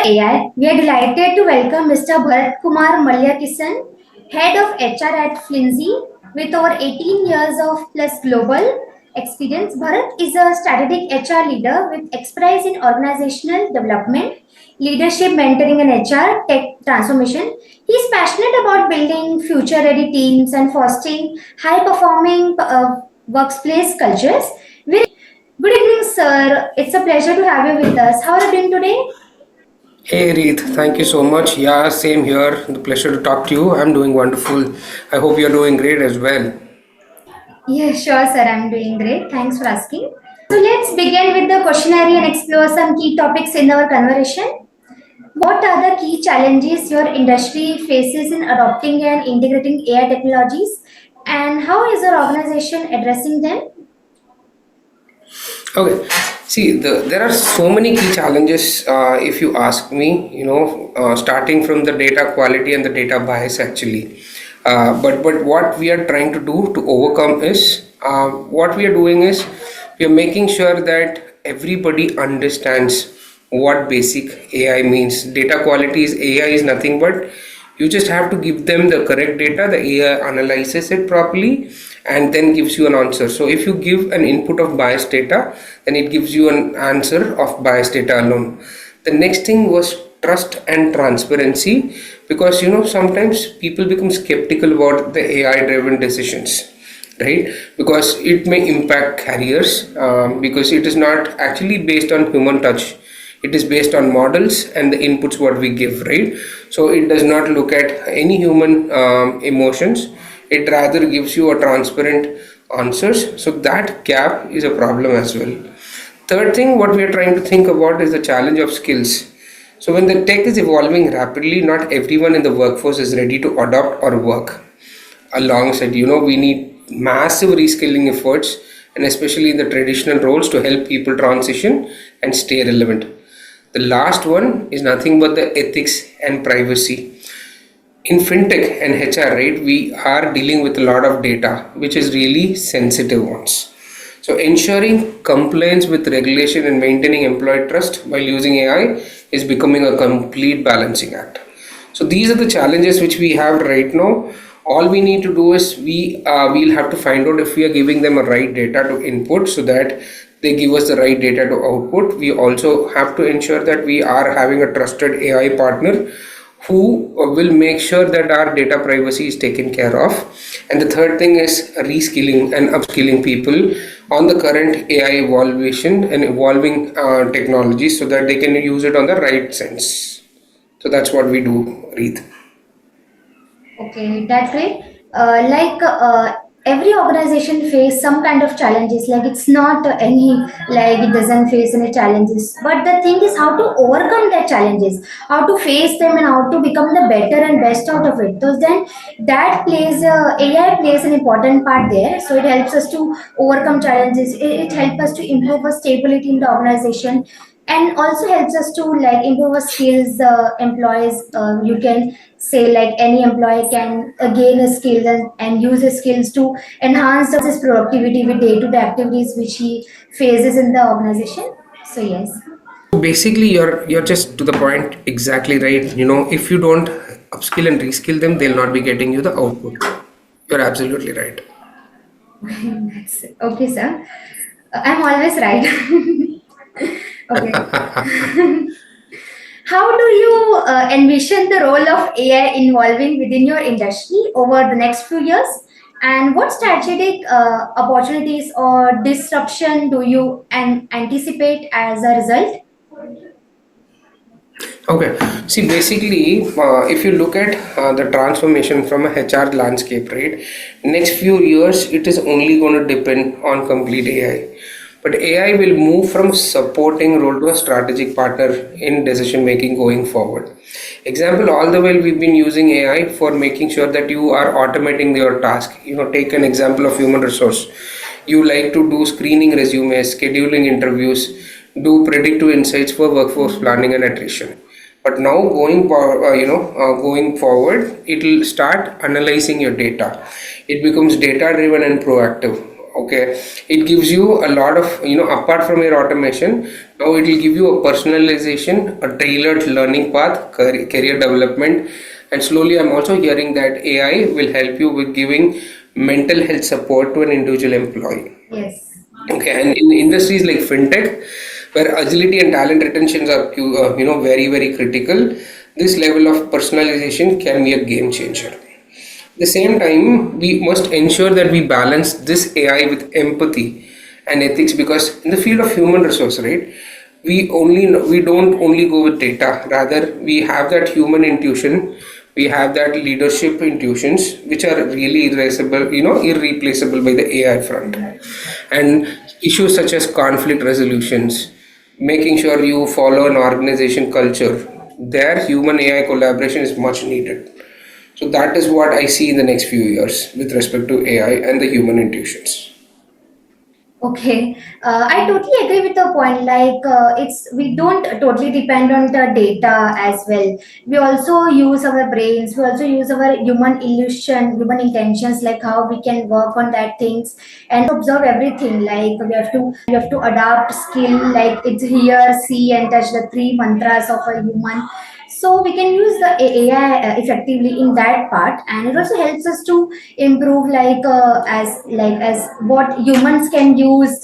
AI, we are delighted to welcome Mr. Bharathkumar Mayakrishnan, Head of HR at finzly, with over 18 years of plus global experience. Bharat is a strategic HR leader with expertise in organizational development, leadership, mentoring, and HR tech transformation. He is passionate about building future-ready teams and fostering high-performing workplace cultures. Good evening, sir. It's a pleasure to have you with us. How are you doing today? Hey Reet, thank you so much. Yeah, same here. The pleasure to talk to you. I'm doing wonderful. I hope you're doing great as well. Yeah, sure, sir. I'm doing great. Thanks for asking. So let's begin with the questionnaire and explore some key topics in our conversation. What are the key challenges your industry faces in adopting and integrating AI technologies, and how is your organization addressing them? Okay, see, there are so many key challenges if you ask me, starting from the data quality and the data bias actually. But what we are trying to do to overcome is what we are doing is we are making sure that everybody understands what basic AI means. Data quality is AI is nothing but you just have to give them the correct data, the AI analyzes it properly and then gives you an answer. So if you give an input of biased data, then it gives you an answer of biased data alone. The next thing was trust and transparency, because sometimes people become skeptical about the AI driven decisions, right? Because it may impact careers, because it is not actually based on human touch. It is based on models and the inputs what we give, right? So it does not look at any human emotions. It rather gives you a transparent answers. So that gap is a problem as well. Third thing what we are trying to think about is the challenge of skills. So when the tech is evolving rapidly, not everyone in the workforce is ready to adopt or work alongside. We need massive reskilling efforts, and especially in the traditional roles, to help people transition and stay relevant. The last one is nothing but the ethics and privacy. In fintech and HR, right, we are dealing with a lot of data, which is really sensitive ones. So ensuring compliance with regulation and maintaining employee trust while using AI is becoming a complete balancing act. So these are the challenges which we have right now. All we need to do is we'll have to find out if we are giving them a right data to input so that they give us the right data to output. We also have to ensure that we are having a trusted AI partner who will make sure that our data privacy is taken care of. And the third thing is reskilling and upskilling people on the current AI evolution and evolving technologies so that they can use it on the right sense. So that's what we do, Reet. Okay, that's great. Every organization face some kind of challenges. Like it's not any like it doesn't face any challenges. But the thing is how to overcome their challenges, how to face them, and how to become the better and best out of it. So then that plays AI plays an important part there. So it helps us to overcome challenges. It helps us to improve our stability in the organization, and also helps us to like improve our skills. Employees, you can say like any employee can gain a skill and use his skills to enhance his productivity with day-to-day activities which he faces in the organization. So yes. Basically, you're just to the point, exactly right. If you don't upskill and reskill them, they'll not be getting you the output. You're absolutely right. That's it. Okay, sir. I'm always right. Okay. How do you envision the role of AI involving within your industry over the next few years? And what strategic opportunities or disruption do you anticipate as a result? Okay. See, basically, if you look at the transformation from a HR landscape, right, next few years, it is only going to depend on complete AI. But AI will move from supporting role to a strategic partner in decision making going forward. Example, all the while we've been using AI for making sure that you are automating your task. Take an example of human resource. You like to do screening resumes, scheduling interviews, do predictive insights for workforce planning and attrition. But now going forward, it will start analyzing your data. It becomes data driven and proactive. Okay, it gives you a lot of, apart from your automation, now it will give you a personalization, a tailored learning path, career development, and slowly I'm also hearing that AI will help you with giving mental health support to an individual employee. Yes. Okay, and in industries like fintech, where agility and talent retentions are, very, very critical, this level of personalization can be a game changer. At the same time, we must ensure that we balance this AI with empathy and ethics, because in the field of human resource, right, we don't only go with data. Rather, we have that human intuition, we have that leadership intuitions, which are really irreplaceable by the AI front. And issues such as conflict resolutions, making sure you follow an organization culture, there human AI collaboration is much needed. So that is what I see in the next few years with respect to AI and the human intuitions. Okay, I totally agree with the point. Like, we don't totally depend on the data as well. We also use our brains. We also use our human illusion, human intentions, like how we can work on that things and observe everything. Like we have to adapt skill. Like it's hear, see, and touch, the three mantras of a human. So we can use the AI effectively in that part, and it also helps us to improve, as what humans can use,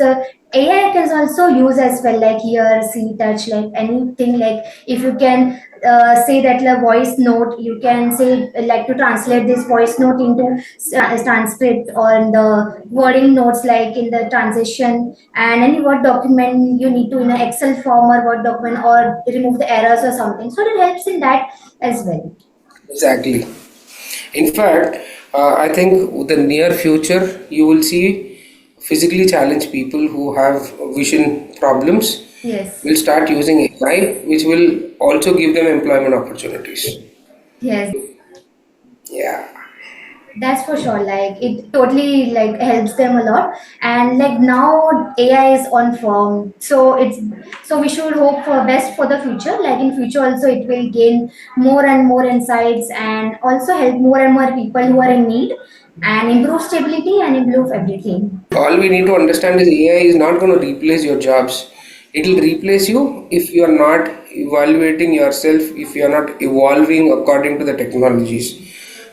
AI can also use as well, like hear, see, touch, like anything. Like if you can say that the voice note, you can say like to translate this voice note into transcript, or in the wording notes, like in the transition, and any word document you need to in an Excel form or Word document, or remove the errors or something. So it helps in that as well. Exactly. In fact, I think the near future you will see physically challenged people who have vision problems Yes. will start using AI, which will also give them employment opportunities. Yes. Yeah. That's for sure. Like it totally like helps them a lot. And like now AI is on form. So we should hope for best for the future. Like in future also it will gain more and more insights, and also help more and more people who are in need, and improve stability and improve everything. All we need to understand is AI is not going to replace your jobs. It will replace you if you are not evaluating yourself, if you are not evolving according to the technologies.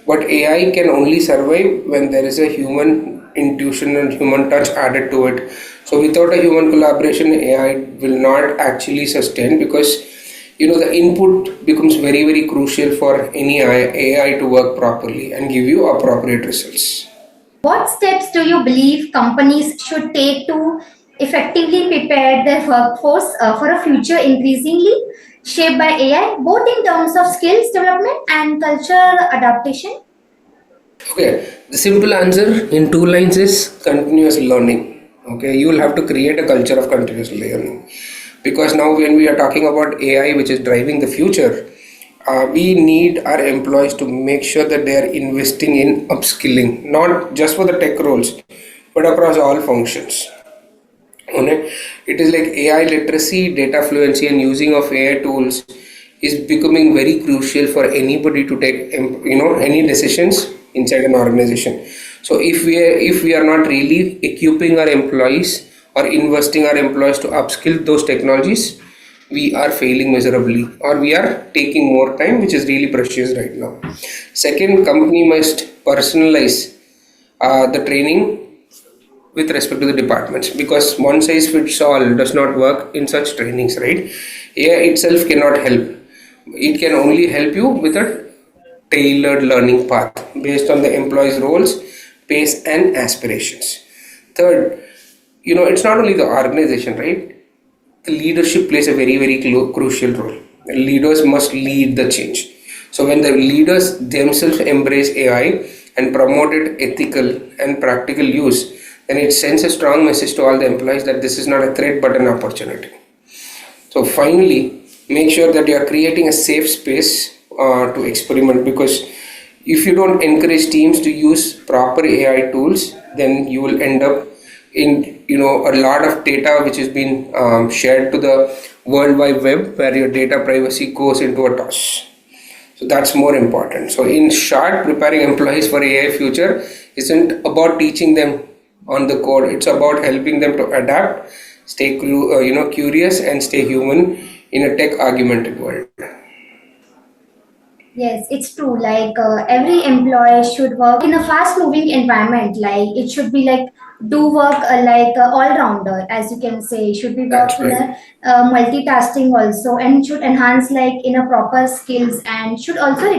But AI can only survive when there is a human intuition and human touch added to it. So without a human collaboration, AI will not actually sustain, because the input becomes very, very crucial for any AI to work properly and give you appropriate results. What steps do you believe companies should take to effectively prepare their workforce for a future increasingly shaped by AI, both in terms of skills development and cultural adaptation? Okay, the simple answer in two lines is continuous learning. Okay, you will have to create a culture of continuous learning, because now when we are talking about AI, which is driving the future, we need our employees to make sure that they are investing in upskilling, not just for the tech roles, but across all functions. Okay? It is like AI literacy, data fluency, and using of AI tools is becoming very crucial for anybody to take any decisions inside an organization. So if we are not really equipping our employees or investing our employees to upskill those technologies, we are failing miserably, or we are taking more time, which is really precious right now. Second, company must personalize the training with respect to the departments, because one size fits all does not work in such trainings, right? AI itself cannot help. It can only help you with a tailored learning path based on the employee's roles, pace, and aspirations. Third, it's not only the organization, right? The leadership plays a very, very crucial role. Leaders must lead the change. So when the leaders themselves embrace AI and promote it ethical and practical use, then it sends a strong message to all the employees that this is not a threat but an opportunity. So finally, make sure that you are creating a safe space to experiment, because if you don't encourage teams to use proper AI tools, then you will end up in a lot of data which has been shared to the World Wide Web, where your data privacy goes into a toss. So that's more important. So in short, preparing employees for AI future isn't about teaching them on the code. It's about helping them to adapt, stay curious, and stay human in a tech augmented world. Yes, it's true. Like every employee should work in a fast-moving environment. Like it should be like do work like all-rounder, as you can say. Should be work That's in right. a multitasking also, and should enhance like in a proper skills, and should also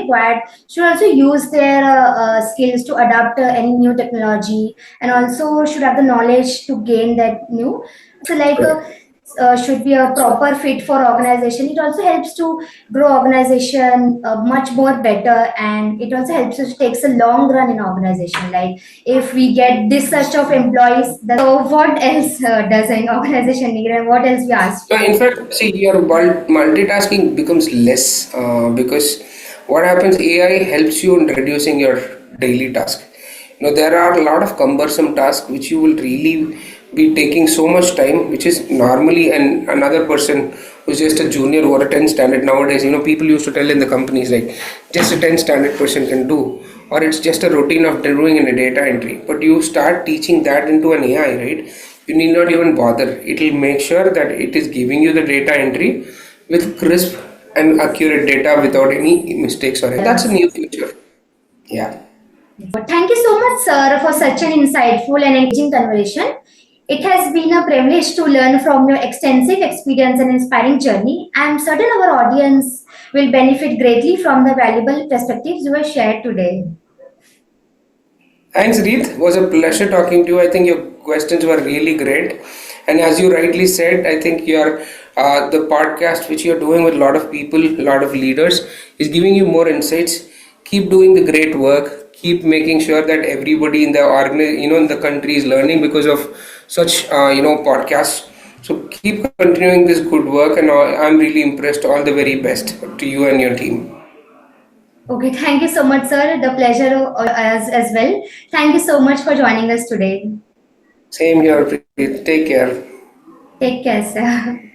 use their skills to adapt any new technology, and also should have the knowledge to gain that new. So like. Should be a proper fit for organization. It also helps to grow organization much more better, and it also helps us takes a long run in organization. Like if we get this such of employees, so what else does an organization need, and what else we ask So for? in fact, see, your multitasking becomes less because what happens, AI helps you in reducing your daily task. There are a lot of cumbersome tasks which you will really be taking so much time, which is normally another person who's just a junior or a 10 standard nowadays. People used to tell in the companies like just a 10 standard person can do, or it's just a routine of doing in a data entry. But you start teaching that into an AI, right? You need not even bother. It will make sure that it is giving you the data entry with crisp and accurate data without any mistakes or anything. That's a Yes. new future. Yeah. Thank you so much, sir, for such an insightful and engaging conversation. It has been a privilege to learn from your extensive experience and inspiring journey. I am certain our audience will benefit greatly from the valuable perspectives you have shared today. Thanks, Reet. It was a pleasure talking to you. I think your questions were really great. And as you rightly said, I think the podcast which you're doing with a lot of people, a lot of leaders, is giving you more insights. Keep doing the great work. Keep making sure that everybody in the in the country is learning because of such podcasts. So keep continuing this good work, and I'm really impressed. All the very best to you and your team. Okay, thank you so much, sir. The pleasure as well. Thank you so much for joining us today. Same here, Preet. Take care. Take care, sir.